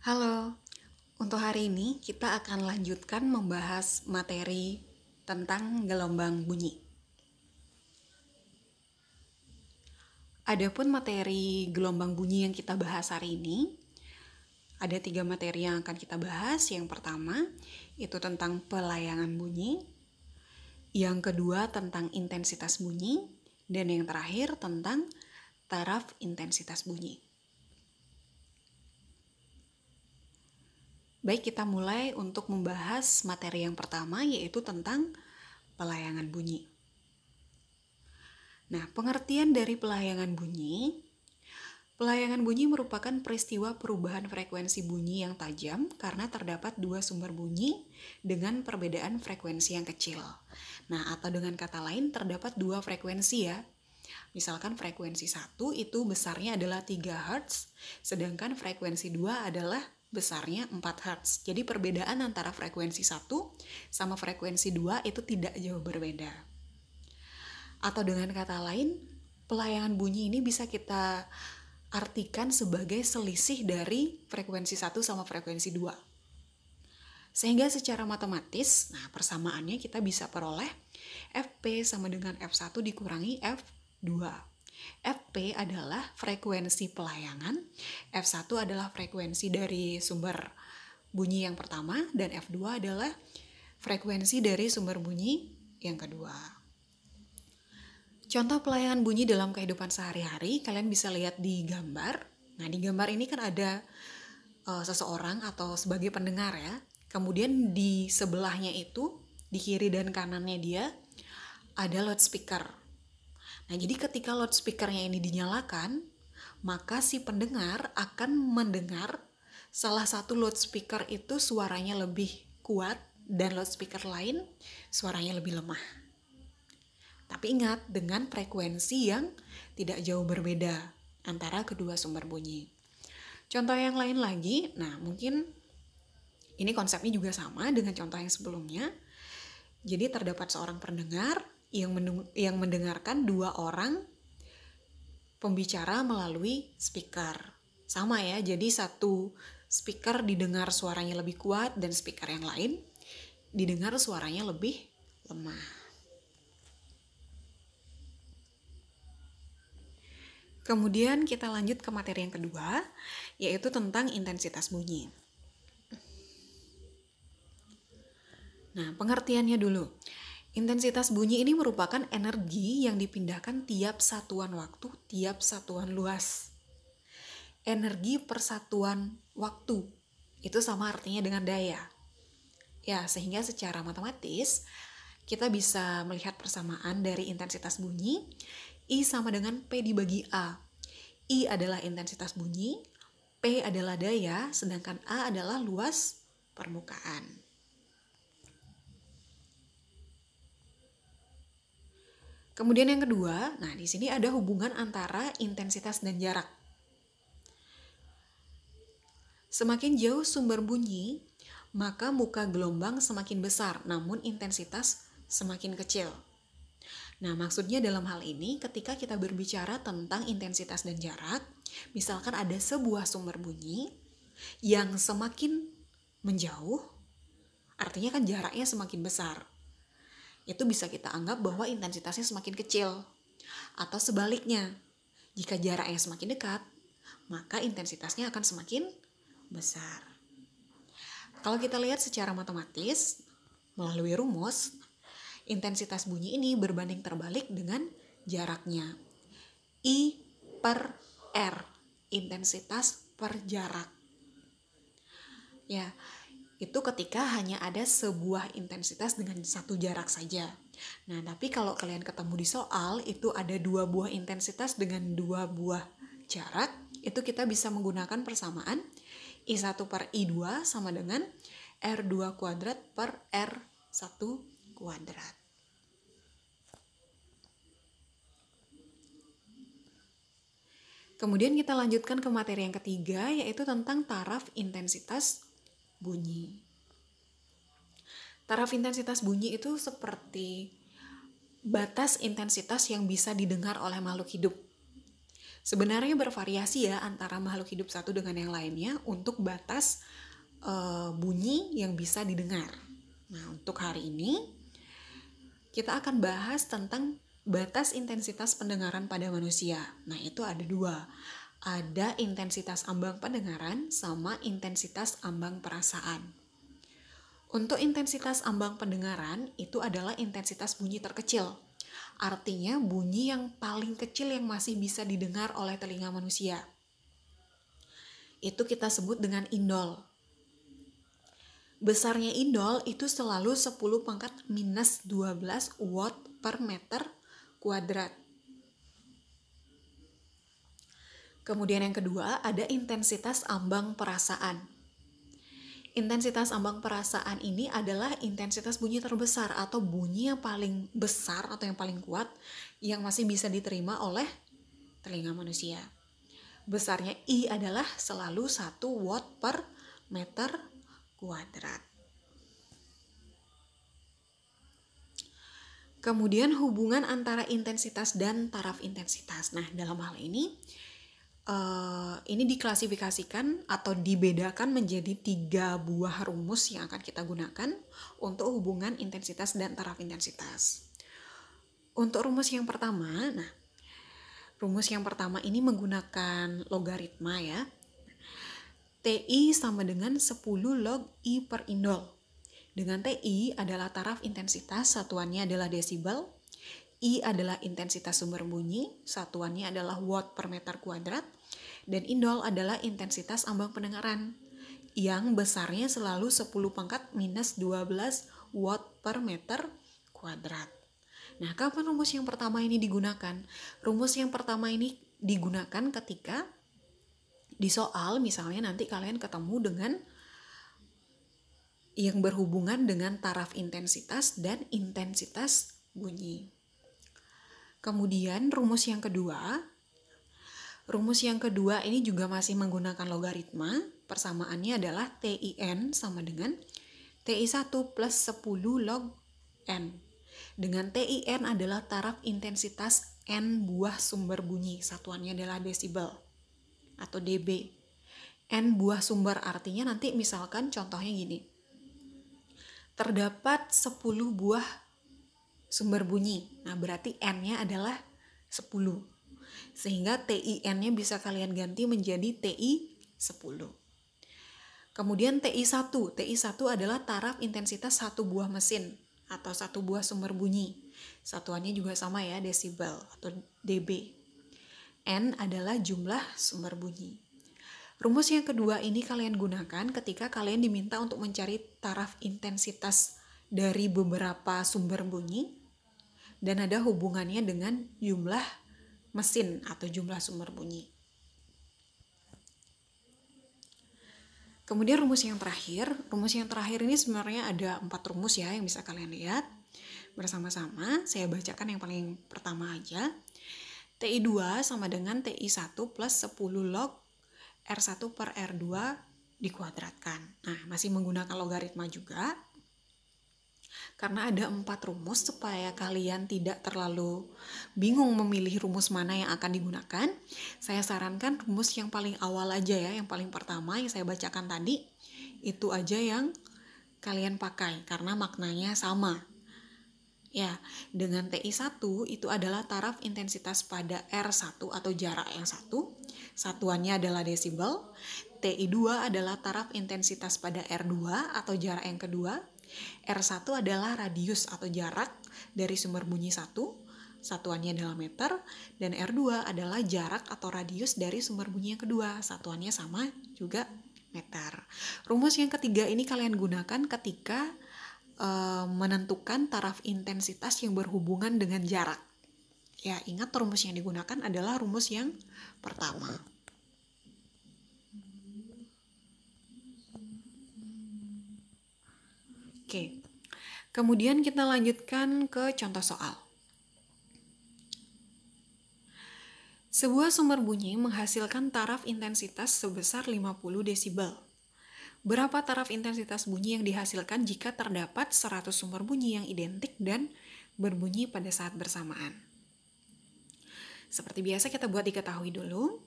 Halo, untuk hari ini kita akan lanjutkan membahas materi tentang gelombang bunyi. Adapun materi gelombang bunyi yang kita bahas hari ini, ada 3 materi yang akan kita bahas. Yang pertama, itu tentang pelayangan bunyi. Yang kedua, tentang intensitas bunyi. Dan yang terakhir, tentang taraf intensitas bunyi. Baik, kita mulai untuk membahas materi yang pertama, yaitu tentang pelayangan bunyi. Nah, pengertian dari pelayangan bunyi merupakan peristiwa perubahan frekuensi bunyi yang tajam karena terdapat dua sumber bunyi dengan perbedaan frekuensi yang kecil. Nah, atau dengan kata lain terdapat dua frekuensi ya. Misalkan frekuensi 1 itu besarnya adalah 3 Hz, sedangkan frekuensi 2 adalah besarnya 4 Hz. Jadi perbedaan antara frekuensi 1 sama frekuensi 2 itu tidak jauh berbeda. Atau dengan kata lain, pelayangan bunyi ini bisa kita artikan sebagai selisih dari frekuensi 1 sama frekuensi 2. Sehingga secara matematis, persamaannya kita bisa peroleh Fp sama dengan F1 dikurangi F2. Fp adalah frekuensi pelayangan, F1 adalah frekuensi dari sumber bunyi yang pertama, dan F2 adalah frekuensi dari sumber bunyi yang kedua. Contoh pelayangan bunyi dalam kehidupan sehari-hari, kalian bisa lihat di gambar. Nah, di gambar ini kan ada seseorang atau sebagai pendengar ya. Kemudian di sebelahnya itu, di kiri dan kanannya dia, ada loudspeaker. Nah, jadi ketika loudspeakernya ini dinyalakan, maka si pendengar akan mendengar salah satu loudspeaker itu suaranya lebih kuat dan loudspeaker lain suaranya lebih lemah. Tapi ingat, dengan frekuensi yang tidak jauh berbeda antara kedua sumber bunyi. Contoh yang lain lagi, mungkin ini konsepnya juga sama dengan contoh yang sebelumnya. Jadi terdapat seorang pendengar yang mendengarkan dua orang pembicara melalui speaker. Sama ya, jadi satu speaker didengar suaranya lebih kuat dan speaker yang lain didengar suaranya lebih lemah. Kemudian kita lanjut ke materi yang kedua, yaitu tentang intensitas bunyi. Nah, pengertiannya dulu. Intensitas bunyi ini merupakan energi yang dipindahkan tiap satuan waktu, tiap satuan luas. Energi per satuan waktu, itu sama artinya dengan daya. Ya, sehingga secara matematis, kita bisa melihat persamaan dari intensitas bunyi. I sama dengan P dibagi A. I adalah intensitas bunyi, P adalah daya, sedangkan A adalah luas permukaan. Kemudian yang kedua, di sini ada hubungan antara intensitas dan jarak. Semakin jauh sumber bunyi, maka muka gelombang semakin besar, namun intensitas semakin kecil. Nah, maksudnya dalam hal ini ketika kita berbicara tentang intensitas dan jarak, misalkan ada sebuah sumber bunyi yang semakin menjauh, artinya kan jaraknya semakin besar. Itu bisa kita anggap bahwa intensitasnya semakin kecil. Atau sebaliknya, jika jaraknya semakin dekat, maka intensitasnya akan semakin besar. Kalau kita lihat secara matematis, melalui rumus, intensitas bunyi ini berbanding terbalik dengan jaraknya. I per R, intensitas per jarak. Ya, itu ketika hanya ada sebuah intensitas dengan satu jarak saja. Nah, tapi kalau kalian ketemu di soal, itu ada dua buah intensitas dengan dua buah jarak, itu kita bisa menggunakan persamaan I1 per I2 sama dengan R2 kuadrat per R1 kuadrat. Kemudian kita lanjutkan ke materi yang ketiga, yaitu tentang taraf intensitas bunyi. Taraf intensitas bunyi itu seperti batas intensitas yang bisa didengar oleh makhluk hidup. Sebenarnya bervariasi ya antara makhluk hidup satu dengan yang lainnya untuk batas bunyi yang bisa didengar. Nah, untuk hari ini kita akan bahas tentang batas intensitas pendengaran pada manusia. Nah, itu ada dua. Ada intensitas ambang pendengaran sama intensitas ambang perasaan. Untuk intensitas ambang pendengaran itu adalah intensitas bunyi terkecil. Artinya bunyi yang paling kecil yang masih bisa didengar oleh telinga manusia. Itu kita sebut dengan indol. Besarnya indol itu selalu 10 pangkat minus 12 watt per meter kuadrat. Kemudian yang kedua ada intensitas ambang perasaan. Intensitas ambang perasaan ini adalah intensitas bunyi terbesar atau bunyi yang paling besar atau yang paling kuat yang masih bisa diterima oleh telinga manusia. Besarnya I adalah selalu 1 watt per meter kuadrat. Kemudian hubungan antara intensitas dan taraf intensitas. Nah, dalam hal ini diklasifikasikan atau dibedakan menjadi 3 buah rumus yang akan kita gunakan untuk hubungan intensitas dan taraf intensitas. Untuk rumus yang pertama, rumus yang pertama ini menggunakan logaritma ya. TI sama dengan 10 log I per indol. Dengan TI adalah taraf intensitas, satuannya adalah desibel. I adalah intensitas sumber bunyi, satuannya adalah watt per meter kuadrat. Dan indol adalah intensitas ambang pendengaran, yang besarnya selalu 10 pangkat minus 12 watt per meter kuadrat. Nah, kapan rumus yang pertama ini digunakan? Rumus yang pertama ini digunakan ketika di soal misalnya nanti kalian ketemu dengan yang berhubungan dengan taraf intensitas dan intensitas bunyi. Kemudian rumus yang kedua ini juga masih menggunakan logaritma. Persamaannya adalah TIN sama dengan TI1 plus 10 log N. Dengan TIN adalah taraf intensitas N buah sumber bunyi. Satuannya adalah desibel atau dB. N buah sumber artinya nanti misalkan contohnya gini. Terdapat 10 buah sumber bunyi. Nah, berarti N-nya adalah 10. Sehingga TIN-nya bisa kalian ganti menjadi TI 10. Kemudian TI1. TI1 adalah taraf intensitas 1 buah mesin atau 1 buah sumber bunyi. Satuannya juga sama ya, desibel atau dB. N adalah jumlah sumber bunyi. Rumus yang kedua ini kalian gunakan ketika kalian diminta untuk mencari taraf intensitas dari beberapa sumber bunyi dan ada hubungannya dengan jumlah mesin atau jumlah sumber bunyi. Kemudian rumus yang terakhir ini sebenarnya ada 4 rumus ya yang bisa kalian lihat bersama-sama. Saya bacakan yang paling pertama aja. TI2 sama dengan TI1 plus 10 log R1 per R2 dikuadratkan. Nah, masih menggunakan logaritma juga. Karena ada 4 rumus supaya kalian tidak terlalu bingung memilih rumus mana yang akan digunakan, saya sarankan rumus yang paling awal aja ya, yang paling pertama yang saya bacakan tadi, itu aja yang kalian pakai karena maknanya sama. Ya, dengan TI1 itu adalah taraf intensitas pada R1 atau jarak yang satu, satuannya adalah desibel. TI2 adalah taraf intensitas pada R2 atau jarak yang kedua. R1 adalah radius atau jarak dari sumber bunyi 1, satuannya adalah meter, dan R2 adalah jarak atau radius dari sumber bunyi yang kedua, satuannya sama juga meter. Rumus yang ketiga ini kalian gunakan ketika menentukan taraf intensitas yang berhubungan dengan jarak. Ya, ingat rumus yang digunakan adalah rumus yang pertama. Oke, kemudian kita lanjutkan ke contoh soal. Sebuah sumber bunyi menghasilkan taraf intensitas sebesar 50 desibel. Berapa taraf intensitas bunyi yang dihasilkan jika terdapat 100 sumber bunyi yang identik dan berbunyi pada saat bersamaan? Seperti biasa kita buat diketahui dulu.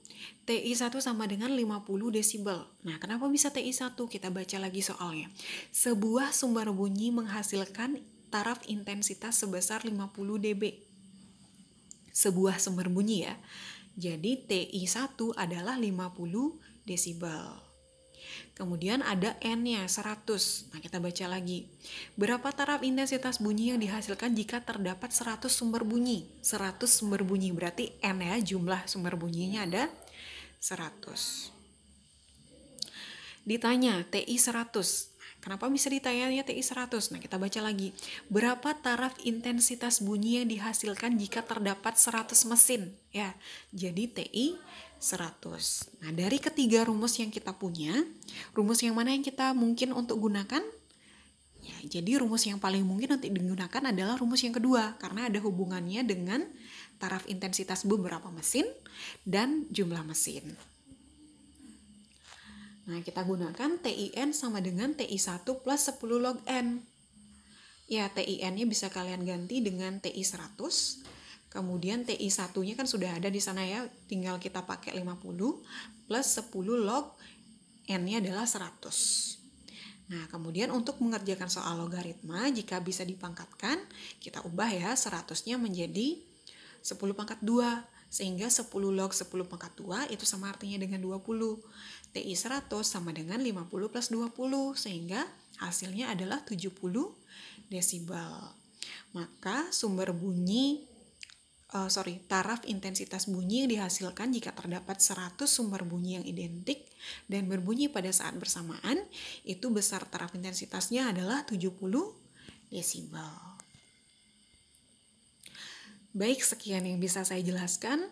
TI1 sama dengan 50 desibel. Nah, kenapa bisa TI1? Kita baca lagi soalnya. Sebuah sumber bunyi menghasilkan taraf intensitas sebesar 50 dB. Sebuah sumber bunyi ya. Jadi TI1 adalah 50 desibel. Kemudian ada N-nya 100. Nah, kita baca lagi. Berapa taraf intensitas bunyi yang dihasilkan jika terdapat 100 sumber bunyi? 100 sumber bunyi berarti N ya, jumlah sumber bunyinya ada 100. Ditanya TI 100. Kenapa bisa ditanya TI 100? Nah, kita baca lagi. Berapa taraf intensitas bunyi yang dihasilkan jika terdapat 100 mesin? Ya, jadi TI 100. Nah, dari ketiga rumus yang kita punya, rumus yang mana yang kita mungkin untuk gunakan? Ya, jadi rumus yang paling mungkin untuk digunakan adalah rumus yang kedua, karena ada hubungannya dengan taraf intensitas beberapa mesin dan jumlah mesin. Nah, kita gunakan TIN sama dengan TI1 plus 10 log N. Ya, TIN-nya bisa kalian ganti dengan TI 100. Kemudian TI 1-nya kan sudah ada di sana ya, tinggal kita pakai 50 plus 10 log N-nya adalah 100. Nah, kemudian untuk mengerjakan soal logaritma, jika bisa dipangkatkan, kita ubah ya 100-nya menjadi 10 pangkat 2. Sehingga 10 log 10 pangkat 2 itu sama artinya dengan 20. TI 100 sama dengan 50 plus 20, sehingga hasilnya adalah 70 desibel. Maka taraf intensitas bunyi yang dihasilkan jika terdapat 100 sumber bunyi yang identik dan berbunyi pada saat bersamaan, itu besar taraf intensitasnya adalah 70 desibel. Baik, sekian yang bisa saya jelaskan.